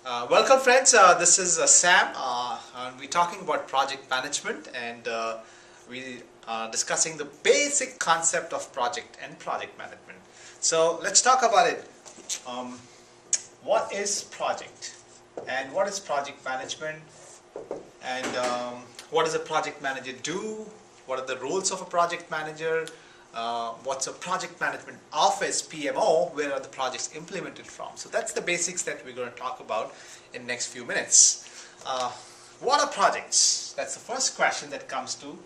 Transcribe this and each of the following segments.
Welcome friends, this is Sam and we're talking about project management and we are discussing the basic concept of project and project management. So let's talk about it. Um, what is project and what is project management and what does a project manager do? What are the roles of a project manager? What's a project management office, PMO, where are the projects implemented from? So that's the basics that we're going to talk about in next few minutes. What are projects? That's the first question that comes to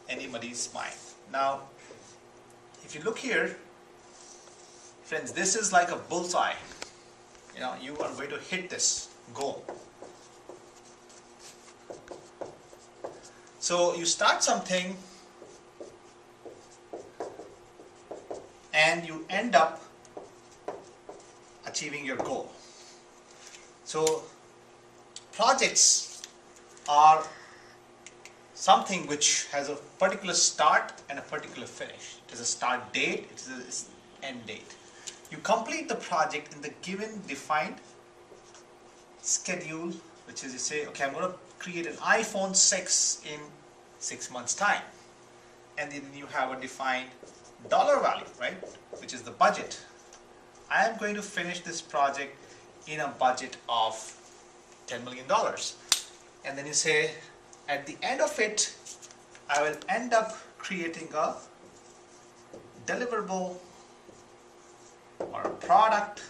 anybody's mind. Now, if you look here, friends, this is like a bullseye. You know, you are going to hit this goal. So you start something and you end up achieving your goal. So projects are something which has a particular start and a particular finish. It is a start date, it is an end date. You complete the project in the given defined schedule, which is you say, okay, I'm going to create an iPhone 6 in 6 months time. And then you have a defined dollar value, right, which is the budget. I am going to finish this project in a budget of $10 million. And then you say, at the end of it, I will end up creating a deliverable or a product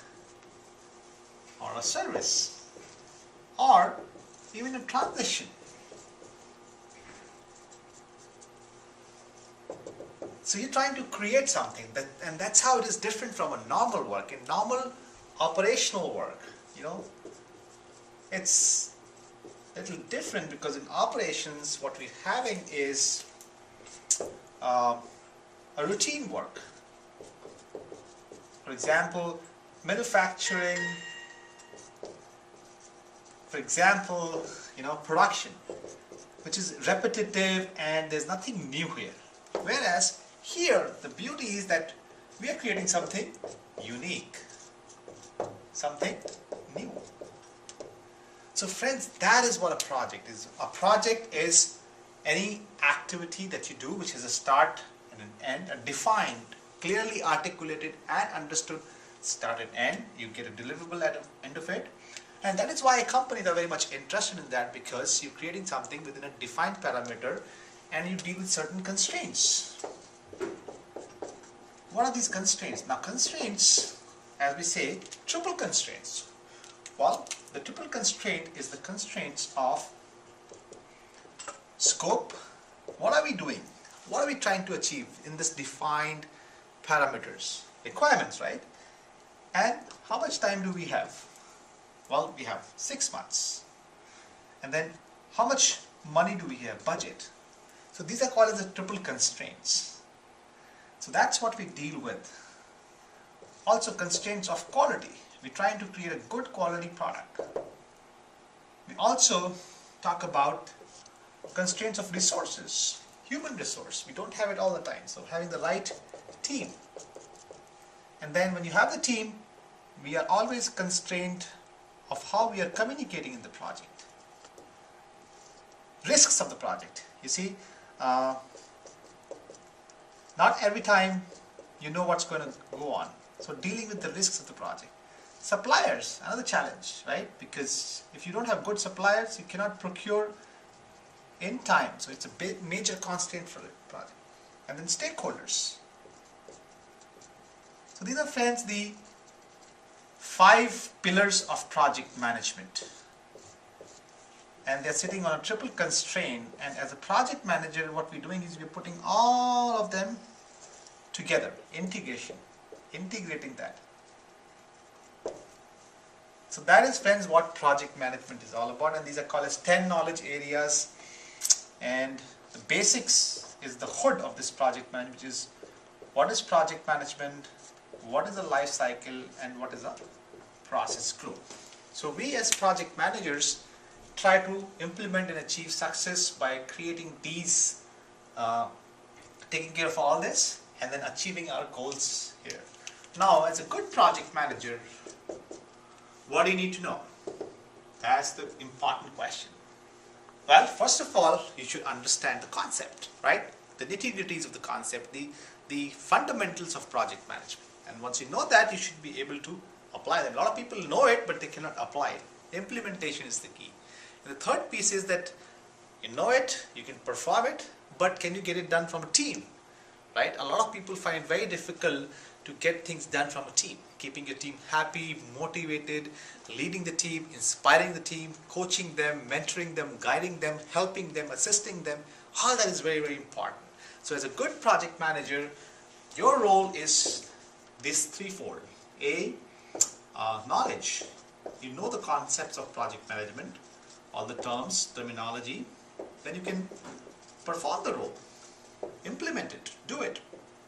or a service or even a transaction. So you're trying to create something, and that's how it is different from a normal work. In normal operational work, you know, it's a little different because in operations, what we're having is a routine work. For example, manufacturing. For example, you know, production, which is repetitive and there's nothing new here. Whereas here, the beauty is that we are creating something unique, something new. So friends, that is what a project is. A project is any activity that you do which has a start and an end, a defined, clearly articulated and understood start and end. You get a deliverable at the end of it. And that is why companies are very much interested in that, because you're creating something within a defined parameter and you deal with certain constraints. What are these constraints? Now constraints, as we say, triple constraints. Well, the triple constraint is the constraints of scope. What are we doing? What are we trying to achieve in this defined parameters? Requirements, right? And how much time do we have? Well, we have 6 months. And then how much money do we have? Budget. So these are called as the triple constraints. So that's what we deal with. Also constraints of quality. We're trying to create a good quality product. We also talk about constraints of resources, human resource. We don't have it all the time. So having the right team. And then when you have the team, we are always constrained of how we are communicating in the project. Risks of the project. You see, not every time you know what's going to go on. So dealing with the risks of the project. Suppliers, another challenge, right? Because if you don't have good suppliers, you cannot procure in time. So it's a big, major constraint for the project. And then stakeholders. So these are, friends, the 5 pillars of project management. And they're sitting on a triple constraint, and as a project manager, what we're doing is we're putting all of them together, integrating that. So that is, friends, what project management is all about, and these are called as 10 knowledge areas, and the basics is the hood of this project management, which is what is project management, what is a life cycle, and what is a process flow. So we as project managers try to implement and achieve success by creating these, taking care of all this and then achieving our goals here. Now, as a good project manager, what do you need to know? That's the important question. Well, first of all, you should understand the concept, right? The nitty-gritties of the concept, the fundamentals of project management. And once you know that, you should be able to apply them. A lot of people know it, but they cannot apply it. Implementation is the key. And the third piece is that you know it, you can perform it, but can you get it done from a team, right? A lot of people find it very difficult to get things done from a team. Keeping your team happy, motivated, leading the team, inspiring the team, coaching them, mentoring them, guiding them, helping them, assisting them, all that is very, very important. So as a good project manager, your role is this threefold. A, knowledge. You know the concepts of project management, all the terms, terminology, then you can perform the role, implement it, do it,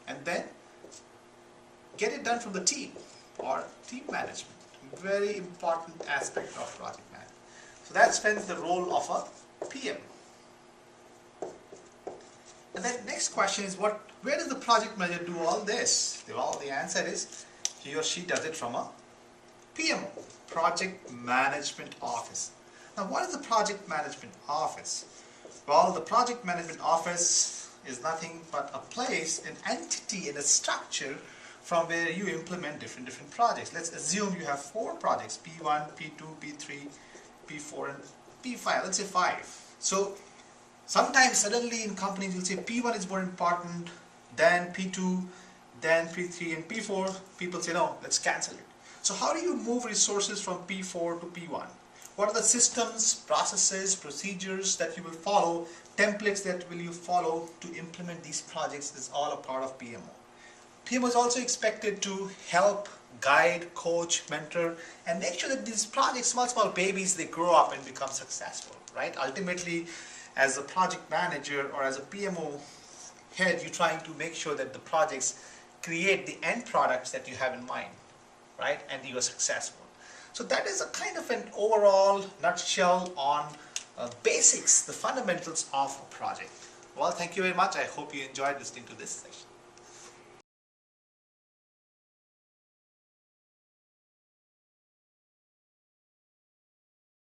and then get it done from the team or team management. Very important aspect of project management. So that's when the role of a PM. And then next question is where does the project manager do all this? Well, the answer is he or she does it from a PMO, Project Management Office. Now what is the Project Management Office? Well, the Project Management Office is nothing but a place, an entity, and a structure from where you implement different projects. Let's assume you have 4 projects, P1, P2, P3, P4 and P5, let's say 5. So sometimes suddenly in companies you'll say P1 is more important than P2, then P3 and P4. People say no, let's cancel it. So how do you move resources from P4 to P1? What are the systems, processes, procedures that you will follow, templates that will you follow to implement these projects? Is all a part of PMO. PMO is also expected to help, guide, coach, mentor, and make sure that these projects, small babies, they grow up and become successful, right? Ultimately, as a project manager or as a PMO head, you're trying to make sure that the projects create the end products that you have in mind, right? And you are successful. So that is a kind of an overall nutshell on basics, the fundamentals of a project. Well, thank you very much. I hope you enjoyed listening to this session.